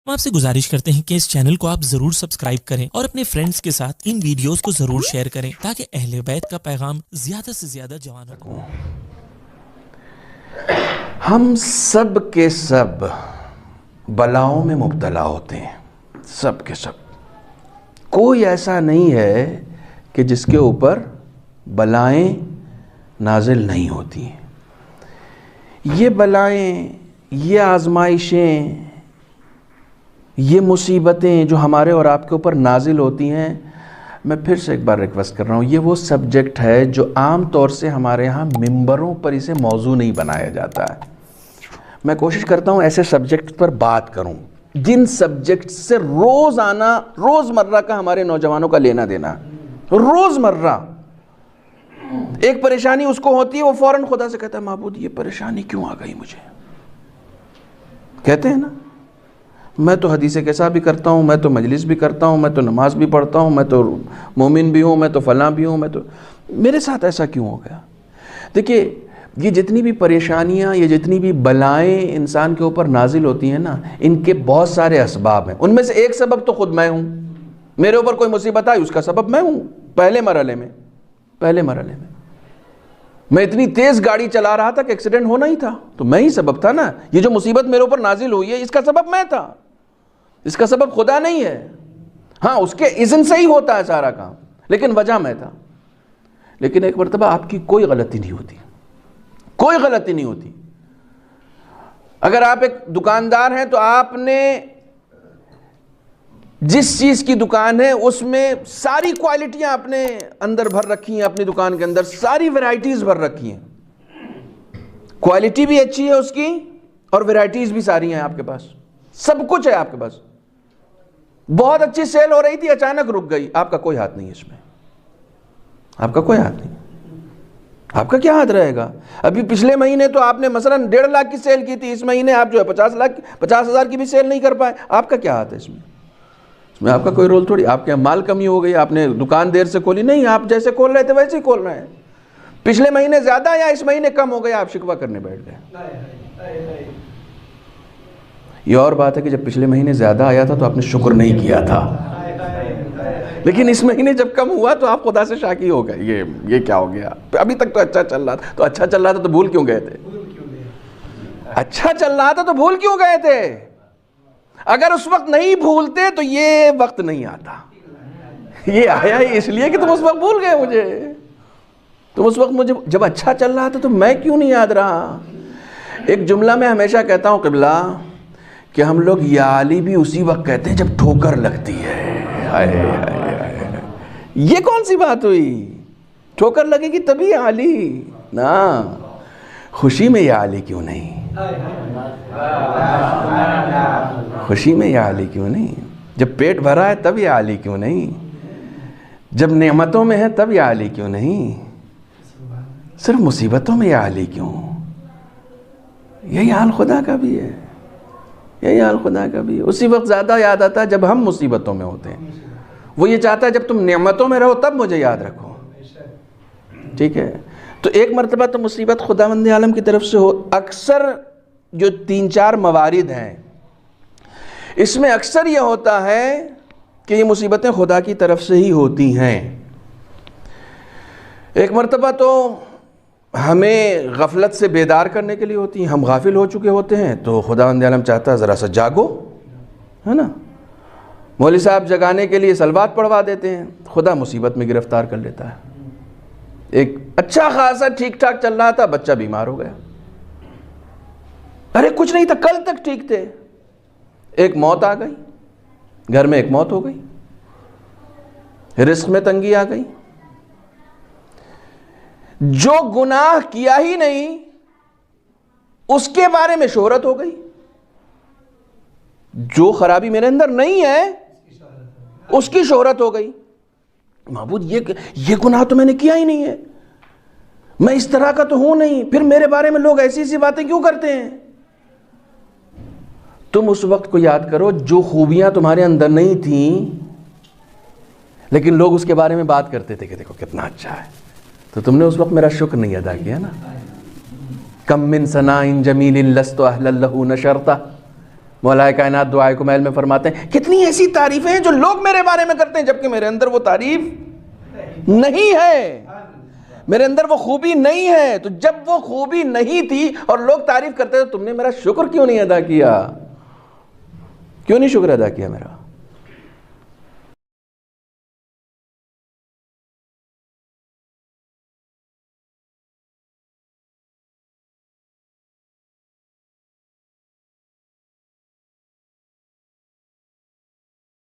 ہم آپ سے گزارش کرتے ہیں کہ اس چینل کو آپ ضرور سبسکرائب کریں اور اپنے فرینڈز کے ساتھ ان ویڈیوز کو ضرور شیئر کریں تاکہ اہل بیت کا پیغام زیادہ سے زیادہ جوانوں کو۔ ہم سب کے سب بلاؤں میں مبتلا ہوتے ہیں، سب کے سب۔ کوئی ایسا نہیں ہے کہ جس کے اوپر بلائیں نازل نہیں ہوتی ہیں۔ یہ بلائیں، یہ آزمائشیں، یہ مصیبتیں جو ہمارے اور آپ کے اوپر نازل ہوتی ہیں، میں پھر سے ایک بار ریکویسٹ کر رہا ہوں، یہ وہ سبجیکٹ ہے جو عام طور سے ہمارے ہاں ممبروں پر اسے موضوع نہیں بنایا جاتا ہے۔ میں کوشش کرتا ہوں ایسے سبجیکٹ پر بات کروں جن سبجیکٹ سے روزمرہ کا ہمارے نوجوانوں کا لینا دینا، روزمرہ ایک پریشانی اس کو ہوتی ہے، وہ فوراً خدا سے کہتا ہے معبود یہ پریشانی کیوں آ گئی مجھے؟ کہتے ہیں نا، میں تو حدیث کیسا بھی کرتا ہوں، میں تو مجلس بھی کرتا ہوں، میں تو نماز بھی پڑھتا ہوں، میں تو مومن بھی ہوں، میں تو فلاں بھی ہوں، میرے ساتھ ایسا کیوں ہو گیا؟ دیکھیے، یہ جتنی بھی پریشانیاں، یہ جتنی بھی بلائیں انسان کے اوپر نازل ہوتی ہیں نا، ان کے بہت سارے اسباب ہیں۔ ان میں سے ایک سبب تو خود میں ہوں۔ میرے اوپر کوئی مصیبت آئی، اس کا سبب میں ہوں۔ پہلے مرحلے میں میں اتنی تیز گاڑی چلا رہا تھا کہ ایکسیڈنٹ ہونا ہی تھا، تو میں ہی سبب تھا نا۔ یہ جو مصیبت میرے اوپر نازل ہوئی ہے، اس کا سبب میں تھا، اس کا سبب خدا نہیں ہے۔ ہاں، اس کے اذن سے ہی ہوتا ہے سارا کام، لیکن وجہ میں تھا۔ لیکن ایک مرتبہ آپ کی کوئی غلطی نہیں ہوتی، کوئی غلطی نہیں ہوتی۔ اگر آپ ایک دکاندار ہیں تو آپ نے جس چیز کی دکان ہے اس میں ساری کوالٹیاں اپنے اندر بھر رکھی ہیں، اپنی دکان کے اندر ساری ویرائٹیز بھر رکھی ہیں، کوالٹی بھی اچھی ہے اس کی اور ویرائٹیز بھی ساری ہیں آپ کے پاس، سب کچھ ہے آپ کے پاس۔ بہت اچھی سیل ہو رہی تھی، اچانک رک گئی، آپ کا کوئی ہاتھ نہیں ہے اس میں، آپ کا کوئی ہاتھ نہیں۔ آپ کا کیا ہاتھ رہے گا؟ ابھی پچھلے مہینے تو آپ نے مثلا 1.5 لاکھ کی سیل کی تھی، اس مہینے آپ جو ہے 50,000 کی بھی سیل نہیں کر پائے، آپ کا کیا ہاتھ ہے اس میں آپ کا کوئی رول تھوڑی۔ آپ کے مال کمی ہو گئی، آپ نے دکان دیر سے کھولی، نہیں، آپ جیسے کھول رہے تھے ویسے ہی کھول رہے ہیں۔ پچھلے مہینے زیادہ یا اس مہینے کم ہو گیا، آپ شکوہ کرنے بیٹھ گئے۔ یہ اور بات ہے کہ جب پچھلے مہینے زیادہ آیا تھا تو آپ نے شکر نہیں کیا تھا، لیکن اس مہینے جب کم ہوا تو آپ خدا سے شاکی ہو گئے، یہ کیا ہو گیا؟ ابھی تک تو اچھا چل رہا تھا، تو اچھا چل رہا تھا تو بھول کیوں گئے تھے؟ اچھا چل رہا تھا تو بھول کیوں گئے تھے؟ اگر اس وقت نہیں بھولتے تو یہ وقت نہیں آتا۔ یہ آیا ہی اس لیے کہ تم اس وقت بھول گئے مجھے۔ تم اس وقت مجھے جب اچھا چل رہا تھا تو میں کیوں نہیں یاد رہا؟ ایک جملہ میں ہمیشہ کہتا ہوں قبلہ کہ ہم لوگ یا علی بھی اسی وقت کہتے ہیں جب ٹھوکر لگتی ہے۔ یہ کون سی بات ہوئی؟ ٹھوکر لگے گی تبھی یا علی نا، خوشی میں یا علی کیوں نہیں؟ خوشی میں یا علی کیوں نہیں؟ جب پیٹ بھرا ہے تب یا علی کیوں نہیں؟ جب نعمتوں میں ہے تب یا علی کیوں نہیں؟ صرف مصیبتوں میں یا علی کیوں؟ یہی حال خدا کا بھی ہے، یہی حال خدا کا بھی ہے۔ اسی وقت زیادہ یاد آتا ہے جب ہم مصیبتوں میں ہوتے ہیں۔ وہ یہ چاہتا ہے جب تم نعمتوں میں رہو تب مجھے یاد رکھو، ٹھیک ہے؟ تو ایک مرتبہ تو مصیبت خداوند عالم کی طرف سے ہو۔ اکثر جو 3-4 موارد ہیں اس میں اکثر یہ ہوتا ہے کہ یہ مصیبتیں خدا کی طرف سے ہی ہوتی ہیں۔ ایک مرتبہ تو ہمیں غفلت سے بیدار کرنے کے لیے ہوتی ہیں، ہم غافل ہو چکے ہوتے ہیں تو خداوند عالم چاہتا ہے ذرا سا جاگو، ہے نا؟ مولوی صاحب جگانے کے لیے صلوات پڑھوا دیتے ہیں، خدا مصیبت میں گرفتار کر لیتا ہے۔ ایک اچھا خاصا ٹھیک ٹھاک چل رہا تھا، بچہ بیمار ہو گیا۔ ارے کچھ نہیں تھا، کل تک ٹھیک تھے، ایک موت آ گئی، گھر میں ایک موت ہو گئی، رزق میں تنگی آ گئی۔ جو گناہ کیا ہی نہیں اس کے بارے میں شہرت ہو گئی، جو خرابی میرے اندر نہیں ہے اس کی شہرت ہو گئی۔ معبود یہ گناہ تو میں نے کیا ہی نہیں ہے، میں اس طرح کا تو ہوں نہیں، پھر میرے بارے میں لوگ ایسی ایسی باتیں کیوں کرتے ہیں؟ تم اس وقت کو یاد کرو جو خوبیاں تمہارے اندر نہیں تھیں لیکن لوگ اس کے بارے میں بات کرتے تھے کہ دیکھو کتنا اچھا ہے، تو تم نے اس وقت میرا شکر نہیں ادا کیا نا۔ کم من ثناء جمیل لست اہلا لہ نشرتہ، مولا کائنات دعائے کمیل میں فرماتے ہیں کتنی ایسی تعریفیں ہیں جو لوگ میرے بارے میں کرتے ہیں جبکہ میرے اندر وہ تعریف نہیں ہے، میرے اندر وہ خوبی نہیں ہے. تو جب وہ خوبی نہیں تھی اور لوگ تعریف کرتے تو تم نے میرا شکر کیوں نہیں ادا کیا؟ کیوں نہیں شکر ادا کیا میرا؟